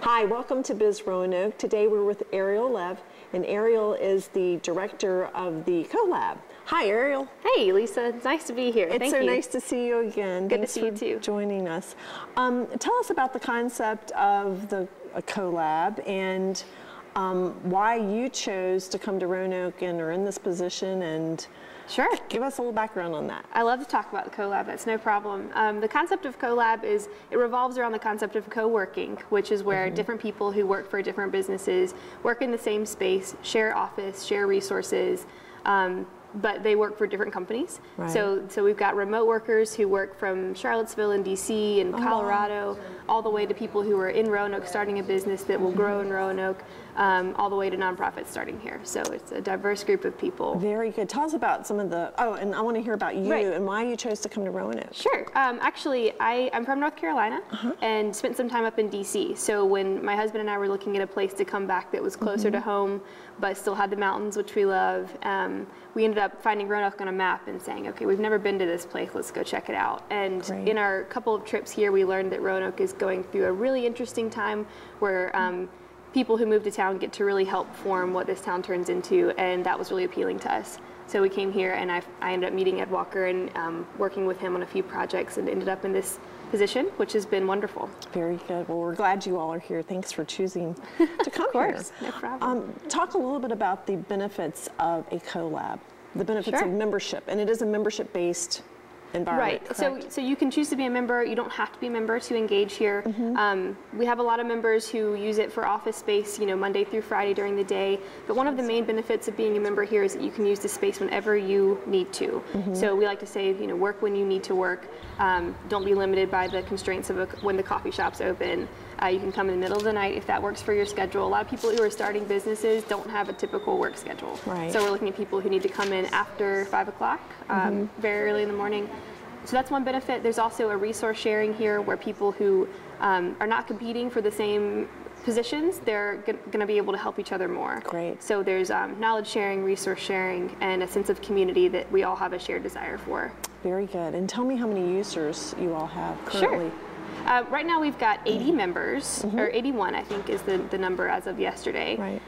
Hi, welcome to BizRoanoke. Today we're with Ariel, and Ariel is the director of the CoLab. Hi, Ariel. Hey, Lisa. It's nice to be here. It's Thank so you. nice to see you again. Good Thanks to see you for too. Joining us. Tell us about the concept of the CoLab and why you chose to come to Roanoke and are in this position, and sure. Give us a little background on that. I love to talk about the CoLab. That's no problem. The concept of CoLab is, it revolves around the concept of co-working, which is where different people who work for different businesses work in the same space, share office, share resources, but they work for different companies. Right. So we've got remote workers who work from Charlottesville and DC and Colorado, all the way to people who are in Roanoke starting a business that will grow in Roanoke, all the way to nonprofits starting here. So it's a diverse group of people. Very good. Tell us about some of the, and I want to hear about you and why you chose to come to Roanoke. Sure. Actually, I'm from North Carolina and spent some time up in DC. So when my husband and I were looking at a place to come back that was closer to home, but still had the mountains, which we love, we ended up finding Roanoke on a map and saying, okay, we've never been to this place, let's go check it out. And in our couple of trips here, we learned that Roanoke is going through a really interesting time where people who move to town get to really help form what this town turns into, and that was really appealing to us. So we came here, and I ended up meeting Ed Walker and working with him on a few projects, and ended up in this position, which has been wonderful. Very good. Well, we're glad you all are here. Thanks for choosing to come of course, here. No problem. Talk a little bit about the benefits of a CoLab, the benefits of membership, and it is a membership-based environment. Right. So you can choose to be a member. You don't have to be a member to engage here. We have a lot of members who use it for office space, Monday through Friday during the day. But one of the main benefits of being a member here is that you can use the space whenever you need to. So we like to say, work when you need to work. Don't be limited by the constraints of when the coffee shop's open. You can come in the middle of the night if that works for your schedule. A lot of people who are starting businesses don't have a typical work schedule. Right. So we're looking at people who need to come in after 5 o'clock, very early in the morning. So that's one benefit. There's also a resource sharing here where people who are not competing for the same positions, they're going to be able to help each other more. Great. So there's knowledge sharing, resource sharing, and a sense of community that we all have a shared desire for. Very good. And tell me how many users you all have currently. Sure. Right now we've got 80 members, or 81 I think is the number as of yesterday. Right.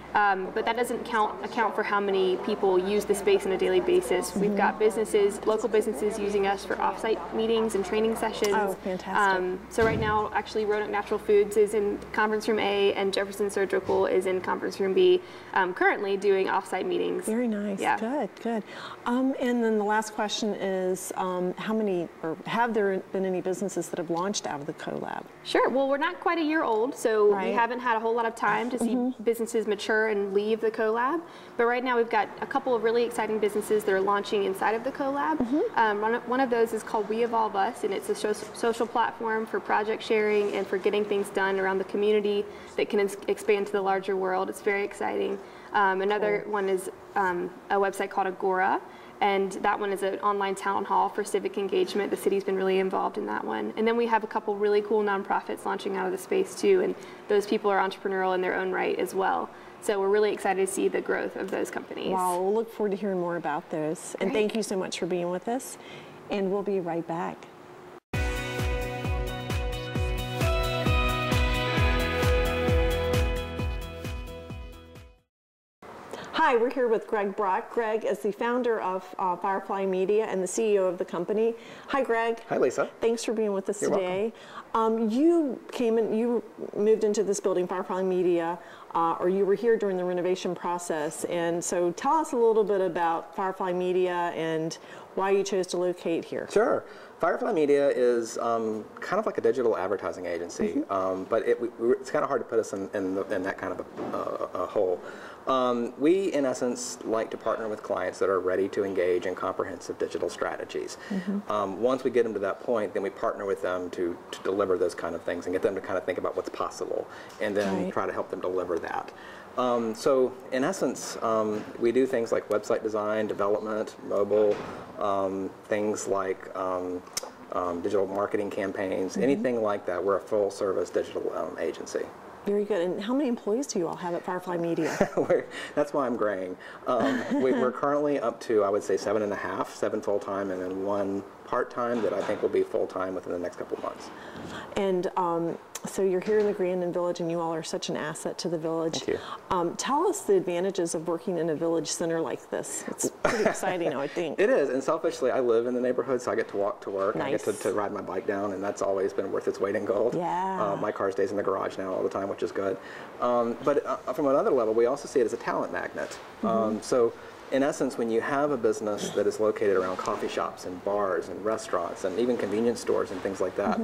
But that doesn't account for how many people use the space on a daily basis. We've got businesses, local businesses using us for offsite meetings and training sessions. Oh, fantastic. So right now, actually, Roanoke Natural Foods is in Conference Room A and Jefferson Surgical is in Conference Room B, currently doing offsite meetings. Very nice. Yeah. Good, good. And then the last question is, how many, or have there been any businesses that have launched out of the CoLab? Sure. Well, we're not quite a year old, so we haven't had a whole lot of time to see businesses mature and leave the CoLab. But right now we've got a couple of really exciting businesses that are launching inside of the CoLab. One of those is called We Evolve Us, and it's a social platform for project sharing and for getting things done around the community that can expand to the larger world. It's very exciting. Another one is a website called Agora. And that one is an online town hall for civic engagement. The city's been really involved in that one. And then we have a couple really cool nonprofits launching out of the space too, and those people are entrepreneurial in their own right as well. So we're really excited to see the growth of those companies. Wow, we'll look forward to hearing more about those. And thank you so much for being with us. And we'll be right back. Hi, we're here with Greg Brock. Greg is the founder of Firefly Media and the CEO of the company. Hi, Greg. Hi, Lisa. Thanks for being with us today. Welcome. You moved into this building, Firefly Media, or you were here during the renovation process. And so tell us a little bit about Firefly Media and why you chose to locate here. Sure. Firefly Media is kind of like a digital advertising agency, but it's kind of hard to put us in that kind of a hole. We, in essence, like to partner with clients that are ready to engage in comprehensive digital strategies. Once we get them to that point, then we partner with them to deliver those kind of things and get them to kind of think about what's possible, and then try to help them deliver that. So, in essence, we do things like website design, development, mobile, things like digital marketing campaigns, anything like that. We're a full-service digital agency. Very good. And how many employees do you all have at Firefly Media? That's why I'm graying. We're currently up to, I would say, 7 full-time, and then 1 part-time that I think will be full-time within the next couple of months. And so you're here in the Grandin Village, and you all are such an asset to the village. Thank you. Tell us the advantages of working in a village center like this. It's pretty exciting, I would think. It is, and selfishly, I live in the neighborhood, so I get to walk to work. Nice. I get to ride my bike down, and that's always been worth its weight in gold. Yeah. My car stays in the garage now all the time, which is good. But from another level, we also see it as a talent magnet. So in essence, when you have a business that is located around coffee shops and bars and restaurants and even convenience stores and things like that,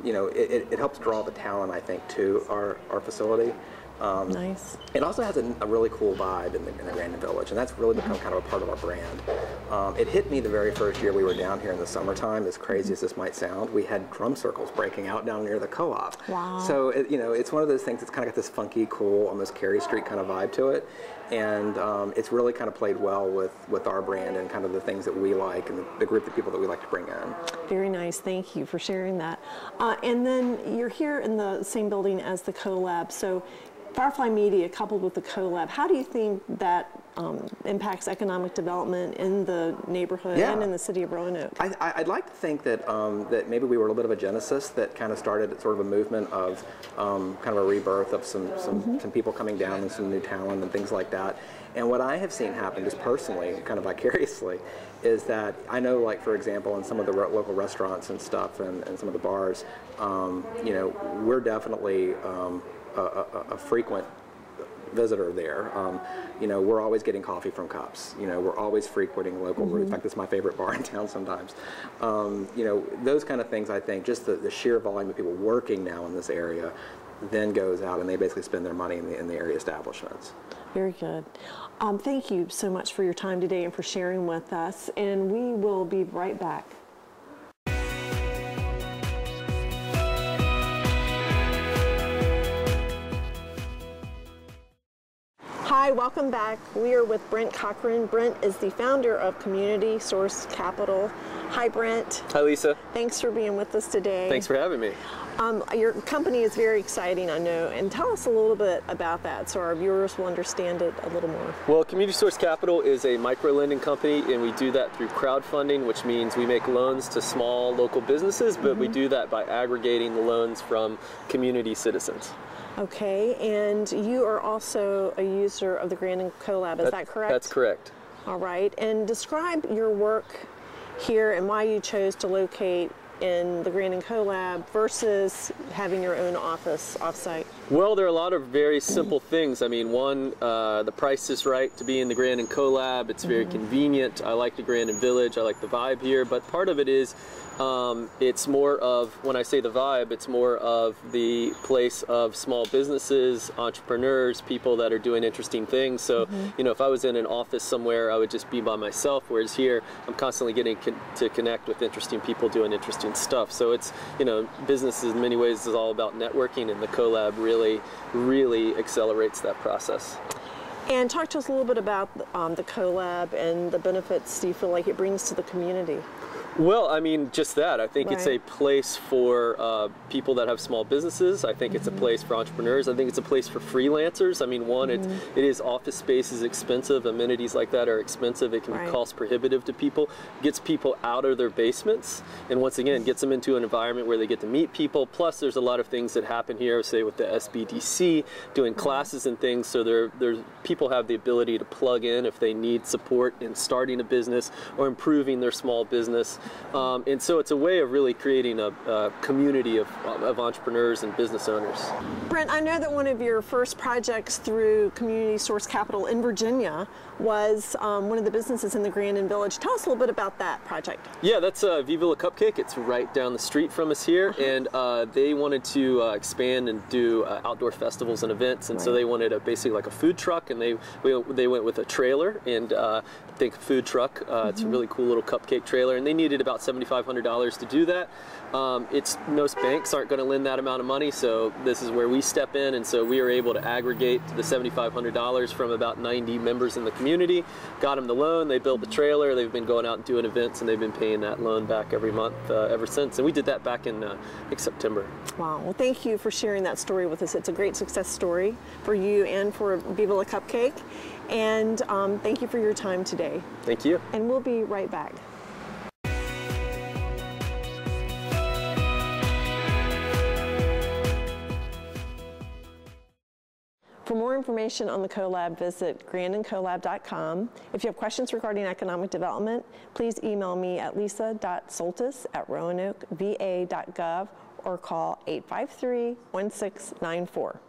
you know, it helps draw the talent, I think, to our facility. Nice. It also has a really cool vibe in the Grandin Village, and that's really become kind of a part of our brand. It hit me the very first year we were down here in the summertime, as crazy as this might sound. We had drum circles breaking out down near the co-op. Wow. So, you know, it's one of those things that's kind of got this funky, cool, almost Cary Street kind of vibe to it. And it's really kind of played well with our brand and kind of the things that we like and the group of people that we like to bring in. Very nice. Thank you for sharing that. And then you're here in the same building as the CoLab. So Firefly Media coupled with the CoLab, how do you think that impacts economic development in the neighborhood and in the city of Roanoke? I'd like to think that that maybe we were a little bit of a genesis that kind of started sort of a movement of kind of a rebirth of some people coming down and some new talent and things like that. And what I have seen happen just personally, kind of vicariously, is that I know, like, for example, in some of the local restaurants and stuff and some of the bars, you know, we're definitely a frequent visitor there. You know, we're always getting coffee from cups. You know, we're always frequenting local routes. In fact, it's my favorite bar in town sometimes. You know, those kind of things, I think, just the sheer volume of people working now in this area then goes out and they basically spend their money in the area establishments. Very good. Thank you so much for your time today and for sharing with us. And we will be right back. Hi, welcome back. We are with Brent Cochran. Brent is the founder of Community Source Capital. Hi, Brent. Hi, Lisa. Thanks for being with us today. Thanks for having me. Your company is very exciting, I know, and tell us a little bit about that so our viewers will understand it a little more. Well, Community Source Capital is a micro-lending company, and we do that through crowdfunding, which means we make loans to small local businesses, but we do that by aggregating the loans from community citizens. Okay, and you are also a user of the Grandin CoLab, is that correct? That's correct. All right, and describe your work here and why you chose to locate in the Grandin CoLab versus having your own office offsite. Well, there are a lot of very simple things. I mean, one, the price is right to be in the Grandin CoLab. It's very convenient. I like the Grandin Village. I like the vibe here. But part of it is, it's more of, when I say the vibe, it's more of the place of small businesses, entrepreneurs, people that are doing interesting things. So, you know, if I was in an office somewhere, I would just be by myself, whereas here, I'm constantly getting to connect with interesting people doing interesting stuff. So it's, you know, business in many ways is all about networking, and the CoLab really accelerates that process. And talk to us a little bit about the CoLab and the benefits you feel like it brings to the community. Well, I mean, just that. I think it's a place for people that have small businesses. I think it's a place for entrepreneurs. I think it's a place for freelancers. I mean, one, it is office space is expensive. Amenities like that are expensive. It can be cost prohibitive to people. Gets people out of their basements, and once again, gets them into an environment where they get to meet people. Plus, there's a lot of things that happen here, say with the SBDC, doing classes and things. So there's people have the ability to plug in if they need support in starting a business or improving their small business. And so it's a way of really creating a community of entrepreneurs and business owners. Brent, I know that one of your first projects through Community Source Capital in Virginia was one of the businesses in the Grandin Village. Tell us a little bit about that project. Yeah, that's Viva La Cupcake. It's right down the street from us here, and they wanted to expand and do outdoor festivals and events, and so they wanted basically like a food truck, and they went with a trailer, and think food truck. It's a really cool little cupcake trailer, and they needed about $7,500 to do that. Most banks aren't going to lend that amount of money, so this is where we step in, and so we are able to aggregate the $7,500 from about 90 members in the community, got them the loan, they built the trailer, they've been going out and doing events, and they've been paying that loan back every month ever since, and we did that back in I think September. Wow, well, thank you for sharing that story with us. It's a great success story for you and for Viva La Cupcake, and thank you for your time today. Thank you. And we'll be right back. For more information on the CoLab, visit GrandinCoLab.com. If you have questions regarding economic development, please email me at lisa.soltis@roanokeva.gov or call 853-1694.